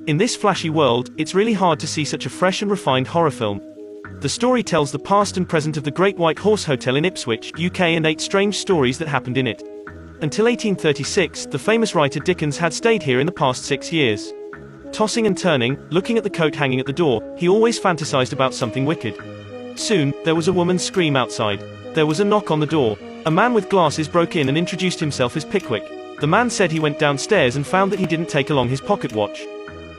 In this flashy world, it's really hard to see such a fresh and refined horror film. The story tells the past and present of the Great White Horse Hotel in Ipswich, UK, and 8 strange stories that happened in it. Until 1836, the famous writer Dickens had stayed here in the past 6 years. Tossing and turning, looking at the coat hanging at the door, he always fantasized about something wicked. Soon, there was a woman's scream outside. There was a knock on the door. A man with glasses broke in and introduced himself as Pickwick. The man said he went downstairs and found that he didn't take along his pocket watch.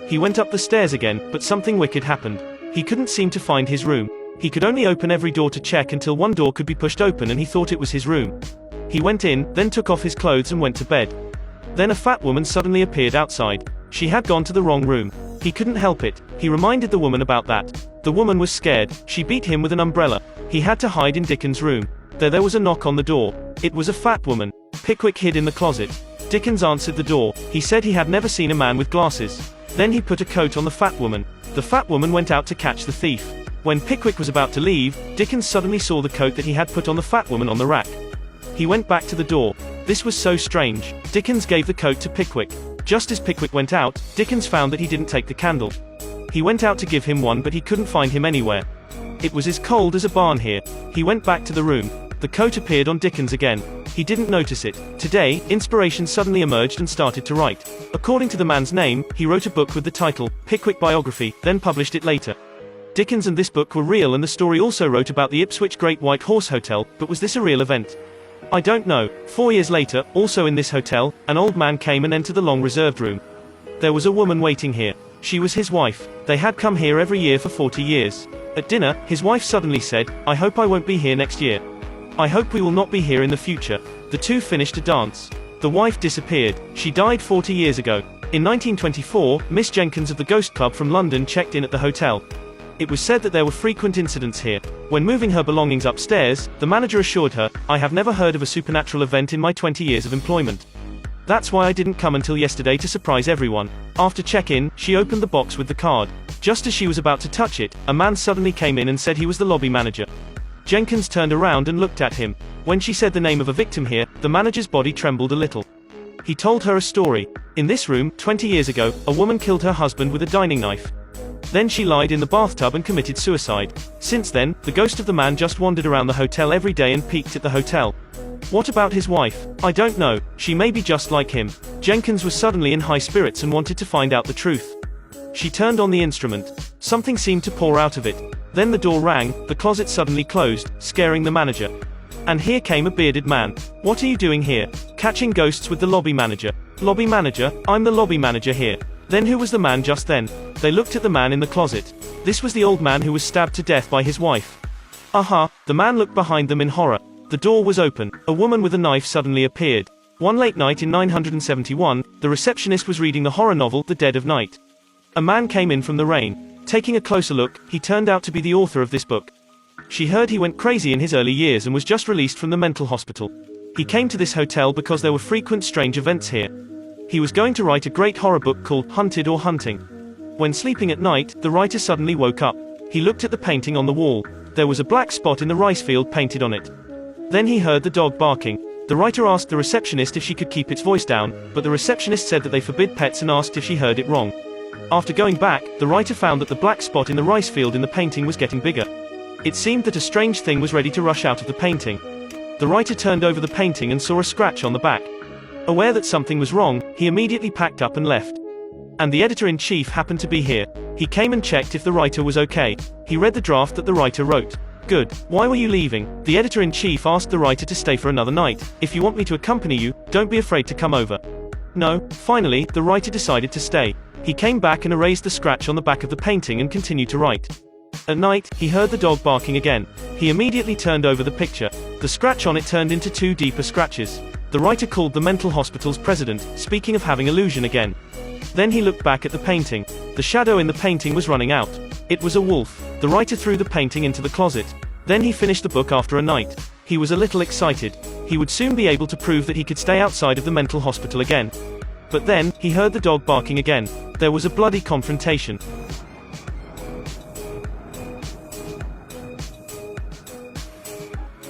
He went up the stairs again, but something wicked happened. He couldn't seem to find his room. He could only open every door to check until one door could be pushed open and he thought it was his room. He went in, then took off his clothes and went to bed. Then a fat woman suddenly appeared outside. She had gone to the wrong room. He couldn't help it. He reminded the woman about that. The woman was scared. She beat him with an umbrella. He had to hide in Dickens' room. There was a knock on the door. It was a fat woman. Pickwick hid in the closet. Dickens answered the door. He said he had never seen a man with glasses. Then he put a coat on the fat woman. The fat woman went out to catch the thief. When Pickwick was about to leave, Dickens suddenly saw the coat that he had put on the fat woman on the rack. He went back to the door. This was so strange. Dickens gave the coat to Pickwick. Just as Pickwick went out, Dickens found that he didn't take the candle. He went out to give him one, but he couldn't find him anywhere. It was as cold as a barn here. He went back to the room. The coat appeared on Dickens again. He didn't notice it. Today, inspiration suddenly emerged and started to write. According to the man's name, he wrote a book with the title, Pickwick Biography, then published it later. Dickens and this book were real, and the story also wrote about the Ipswich Great White Horse Hotel, but was this a real event? I don't know. 4 years later, also in this hotel, an old man came and entered the long reserved room. There was a woman waiting here. She was his wife. They had come here every year for 40 years. At dinner, his wife suddenly said, "I hope I won't be here next year. I hope we will not be here in the future." The two finished a dance. The wife disappeared. She died 40 years ago. In 1924, Miss Jenkins of the Ghost Club from London checked in at the hotel. It was said that there were frequent incidents here. When moving her belongings upstairs, the manager assured her, "I have never heard of a supernatural event in my 20 years of employment. That's why I didn't come until yesterday to surprise everyone." After check-in, she opened the box with the card. Just as she was about to touch it, a man suddenly came in and said he was the lobby manager. Jenkins turned around and looked at him. When she said the name of a victim here, the manager's body trembled a little. He told her a story. In this room, 20 years ago, a woman killed her husband with a dining knife. Then she lied in the bathtub and committed suicide. Since then, the ghost of the man just wandered around the hotel every day and peeked at the hotel. What about his wife? I don't know. She may be just like him. Jenkins was suddenly in high spirits and wanted to find out the truth. She turned on the instrument. Something seemed to pour out of it. Then the door rang, the closet suddenly closed, scaring the manager. And here came a bearded man. "What are you doing here?" "Catching ghosts with the lobby manager." "Lobby manager? I'm the lobby manager here." Then who was the man just then? They looked at the man in the closet. This was the old man who was stabbed to death by his wife. Aha! The man looked behind them in horror. The door was open. A woman with a knife suddenly appeared. One late night in 971, the receptionist was reading the horror novel, The Dead of Night. A man came in from the rain. Taking a closer look, he turned out to be the author of this book. She heard he went crazy in his early years and was just released from the mental hospital. He came to this hotel because there were frequent strange events here. He was going to write a great horror book called Hunted or Hunting. When sleeping at night, the writer suddenly woke up. He looked at the painting on the wall. There was a black spot in the rice field painted on it. Then he heard the dog barking. The writer asked the receptionist if she could keep its voice down, but the receptionist said that they forbid pets and asked if she heard it wrong. After going back, the writer found that the black spot in the rice field in the painting was getting bigger. It seemed that a strange thing was ready to rush out of the painting. The writer turned over the painting and saw a scratch on the back. Aware that something was wrong, he immediately packed up and left. And the editor-in-chief happened to be here. He came and checked if the writer was okay. He read the draft that the writer wrote. "Good. Why were you leaving?" The editor-in-chief asked the writer to stay for another night. "If you want me to accompany you, don't be afraid to come over." No. Finally, the writer decided to stay. He came back and erased the scratch on the back of the painting and continued to write. At night, he heard the dog barking again. He immediately turned over the picture. The scratch on it turned into 2 deeper scratches. The writer called the mental hospital's president, speaking of having illusion again. Then he looked back at the painting. The shadow in the painting was running out. It was a wolf. The writer threw the painting into the closet. Then he finished the book after a night. He was a little excited. He would soon be able to prove that he could stay outside of the mental hospital again. But then, he heard the dog barking again. There was a bloody confrontation.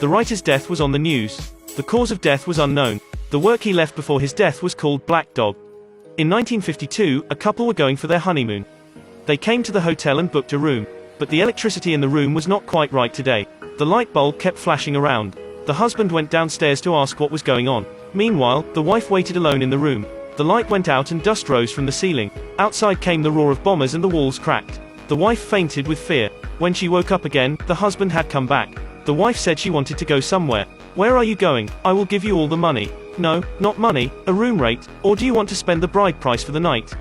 The writer's death was on the news. The cause of death was unknown. The work he left before his death was called Black Dog. In 1952, a couple were going for their honeymoon. They came to the hotel and booked a room. But the electricity in the room was not quite right today. The light bulb kept flashing around. The husband went downstairs to ask what was going on. Meanwhile, the wife waited alone in the room. The light went out and dust rose from the ceiling. Outside came the roar of bombers and the walls cracked. The wife fainted with fear. When she woke up again, the husband had come back. The wife said she wanted to go somewhere. "Where are you going? I will give you all the money." "No, not money, a room rate, or do you want to spend the bride price for the night?"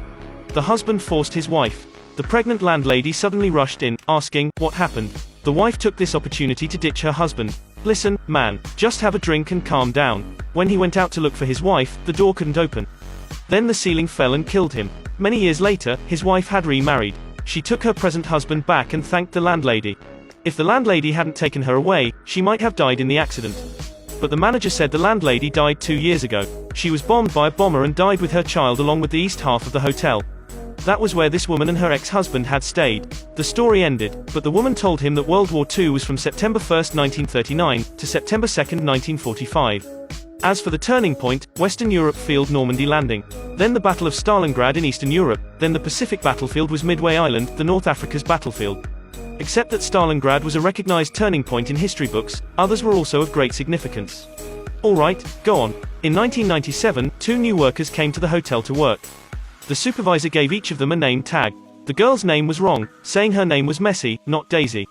The husband forced his wife. The pregnant landlady suddenly rushed in, asking, "What happened?" The wife took this opportunity to ditch her husband. "Listen, man, just have a drink and calm down." When he went out to look for his wife, the door couldn't open. Then the ceiling fell and killed him. Many years later, his wife had remarried. She took her present husband back and thanked the landlady. If the landlady hadn't taken her away, she might have died in the accident. But the manager said the landlady died 2 years ago. She was bombed by a bomber and died with her child along with the east half of the hotel. That was where this woman and her ex-husband had stayed. The story ended, but the woman told him that World War II was from September 1, 1939, to September 2, 1945. As for the turning point, Western Europe field Normandy landing. Then the Battle of Stalingrad in Eastern Europe, then the Pacific battlefield was Midway Island, the North Africa's battlefield. Except that Stalingrad was a recognized turning point in history books, others were also of great significance. Alright, go on. In 1997, 2 new workers came to the hotel to work. The supervisor gave each of them a name tag. The girl's name was wrong, saying her name was Messi, not Daisy.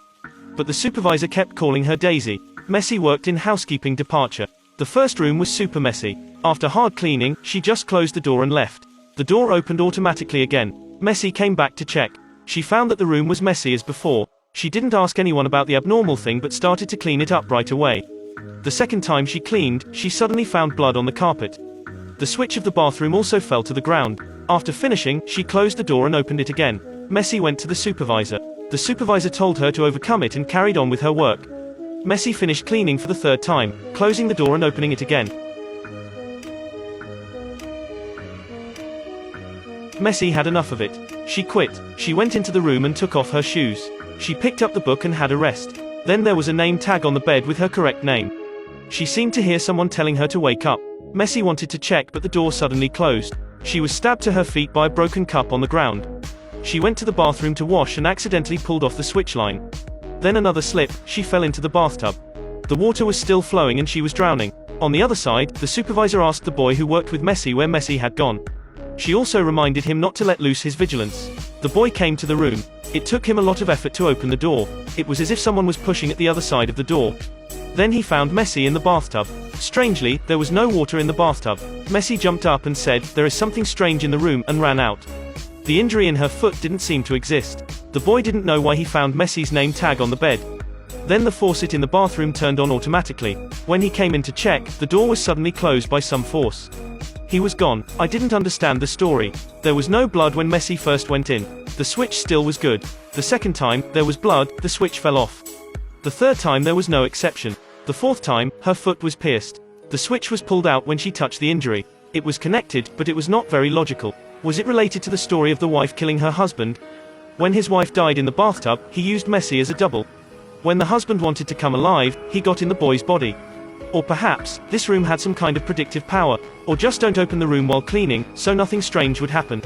But the supervisor kept calling her Daisy. Messi worked in housekeeping departure. The first room was super messy. After hard cleaning, she just closed the door and left. The door opened automatically again. Messi came back to check. She found that the room was messy as before. She didn't ask anyone about the abnormal thing but started to clean it up right away. The second time she cleaned, she suddenly found blood on the carpet. The switch of the bathroom also fell to the ground. After finishing, she closed the door and opened it again. Messi went to the supervisor. The supervisor told her to overcome it and carried on with her work. Messi finished cleaning for the 3rd time, closing the door and opening it again. Messi had enough of it. She quit. She went into the room and took off her shoes. She picked up the book and had a rest. Then there was a name tag on the bed with her correct name. She seemed to hear someone telling her to wake up. Messi wanted to check but the door suddenly closed. She was stabbed to her feet by a broken cup on the ground. She went to the bathroom to wash and accidentally pulled off the switch line. Then another slip, she fell into the bathtub. The water was still flowing and she was drowning. On the other side, the supervisor asked the boy who worked with Messi where Messi had gone. She also reminded him not to let loose his vigilance. The boy came to the room. It took him a lot of effort to open the door. It was as if someone was pushing at the other side of the door. Then he found Messi in the bathtub. Strangely, there was no water in the bathtub. Messi jumped up and said, "There is something strange in the room," and ran out. The injury in her foot didn't seem to exist. The boy didn't know why he found Messi's name tag on the bed. Then the faucet in the bathroom turned on automatically. When he came in to check, the door was suddenly closed by some force. He was gone. I didn't understand the story. There was no blood when Messi first went in. The switch still was good. The second time, there was blood, the switch fell off. The third time there was no exception. The fourth time, her foot was pierced. The switch was pulled out when she touched the injury. It was connected, but it was not very logical. Was it related to the story of the wife killing her husband? When his wife died in the bathtub, he used Messi as a double. When the husband wanted to come alive, he got in the boy's body. Or perhaps, this room had some kind of predictive power. Or just don't open the room while cleaning, so nothing strange would happen.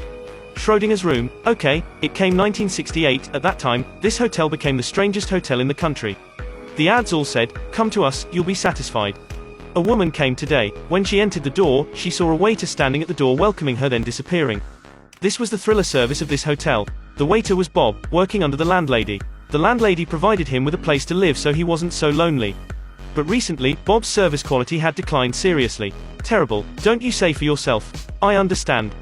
Schrodinger's room. Okay, it came 1968, at that time, this hotel became the strangest hotel in the country. The ads all said, "Come to us, you'll be satisfied." A woman came today. When she entered the door, she saw a waiter standing at the door welcoming her then disappearing. This was the thriller service of this hotel. The waiter was Bob, working under the landlady. The landlady provided him with a place to live so he wasn't so lonely. But recently, Bob's service quality had declined seriously. Terrible, don't you say for yourself. I understand.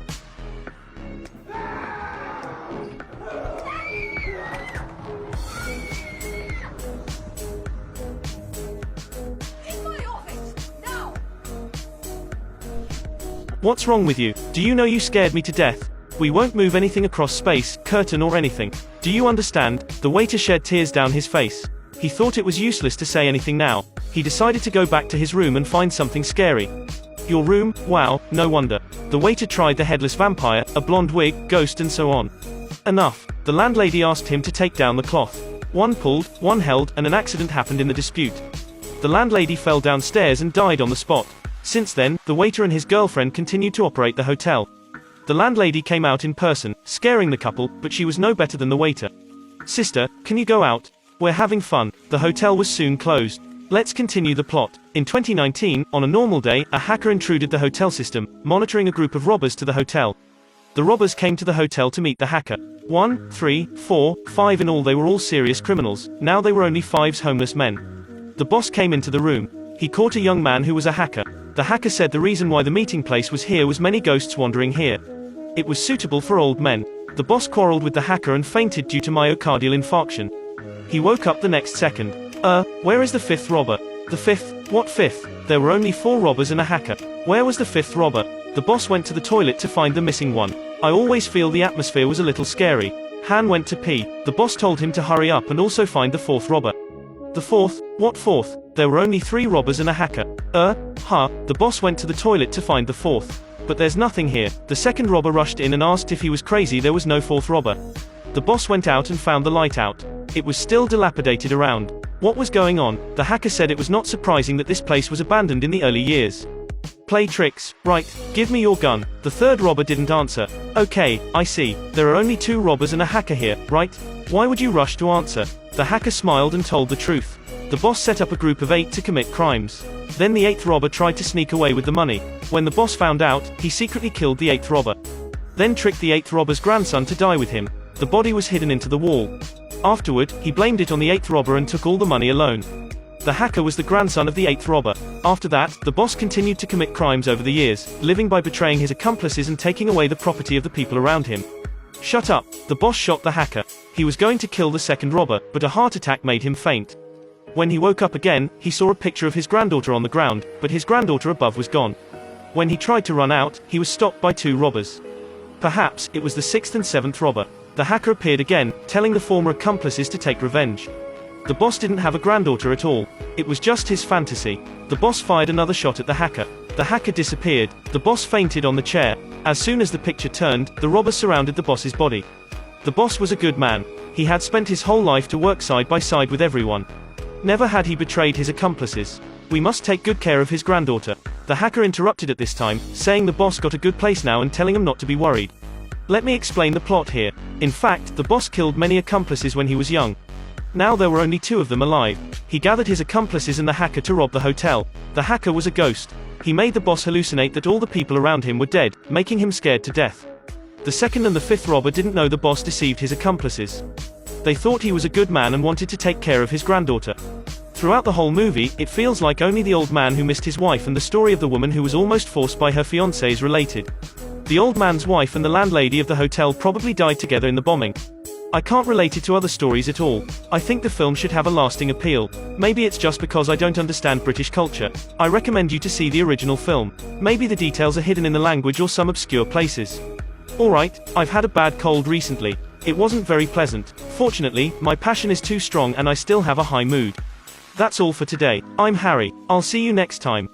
What's wrong with you? Do you know you scared me to death? We won't move anything across space, curtain or anything. Do you understand? The waiter shed tears down his face. He thought it was useless to say anything now. He decided to go back to his room and find something scary. Your room? Wow, no wonder. The waiter tried the headless vampire, a blonde wig, ghost and so on. Enough. The landlady asked him to take down the cloth. One pulled, one held, and an accident happened in the dispute. The landlady fell downstairs and died on the spot. Since then, the waiter and his girlfriend continued to operate the hotel. The landlady came out in person, scaring the couple, but she was no better than the waiter. "Sister, can you go out? We're having fun." The hotel was soon closed. Let's continue the plot. In 2019, on a normal day, a hacker intruded the hotel system, monitoring a group of robbers to the hotel. The robbers came to the hotel to meet the hacker. 1, 3, 4, 5 in all. They were all serious criminals. Now they were only 5 homeless men. The boss came into the room. He caught a young man who was a hacker. The hacker said the reason why the meeting place was here was many ghosts wandering here. It was suitable for old men. The boss quarreled with the hacker and fainted due to myocardial infarction. He woke up the next second. Where is the 5th robber? The 5th? What 5th? There were only 4 robbers and a hacker. Where was the 5th robber? The boss went to the toilet to find the missing one. I always feel the atmosphere was a little scary. Han went to pee. The boss told him to hurry up and also find the 4th robber. The 4th? What 4th? There were only 3 robbers and a hacker. The boss went to the toilet to find the 4th. But there's nothing here. The 2nd robber rushed in and asked if he was crazy. There was no 4th robber. The boss went out and found the light out. It was still dilapidated around. What was going on? The hacker said it was not surprising that this place was abandoned in the early years. Play tricks, right? Give me your gun. The 3rd robber didn't answer. Okay, I see. There are only 2 robbers and a hacker here, right? Why would you rush to answer? The hacker smiled and told the truth. The boss set up a group of 8 to commit crimes. Then the 8th robber tried to sneak away with the money. When the boss found out, he secretly killed the 8th robber. Then tricked the 8th robber's grandson to die with him. The body was hidden into the wall. Afterward, he blamed it on the 8th robber and took all the money alone. The hacker was the grandson of the 8th robber. After that, the boss continued to commit crimes over the years, living by betraying his accomplices and taking away the property of the people around him. Shut up. The boss shot the hacker. He was going to kill the 2nd robber, but a heart attack made him faint. When he woke up again, he saw a picture of his granddaughter on the ground, but his granddaughter above was gone. When he tried to run out, he was stopped by 2 robbers. Perhaps it was the 6th and 7th robber. The hacker appeared again, telling the former accomplices to take revenge. The boss didn't have a granddaughter at all. It was just his fantasy. The boss fired another shot at the hacker. The hacker disappeared. The boss fainted on the chair. As soon as the picture turned, the robbers surrounded the boss's body. The boss was a good man. He had spent his whole life to work side by side with everyone. Never had he betrayed his accomplices. We must take good care of his granddaughter. The hacker interrupted at this time, saying the boss got a good place now and telling him not to be worried. Let me explain the plot here. In fact, the boss killed many accomplices when he was young. Now there were only 2 of them alive. He gathered his accomplices and the hacker to rob the hotel. The hacker was a ghost. He made the boss hallucinate that all the people around him were dead, making him scared to death. The 2nd and the 5th robber didn't know the boss deceived his accomplices. They thought he was a good man and wanted to take care of his granddaughter. Throughout the whole movie, it feels like only the old man who missed his wife and the story of the woman who was almost forced by her fiancé is related. The old man's wife and the landlady of the hotel probably died together in the bombing. I can't relate it to other stories at all. I think the film should have a lasting appeal. Maybe it's just because I don't understand British culture. I recommend you to see the original film. Maybe the details are hidden in the language or some obscure places. Alright, I've had a bad cold recently. It wasn't very pleasant. Fortunately, my passion is too strong and I still have a high mood. That's all for today. I'm Harry. I'll see you next time.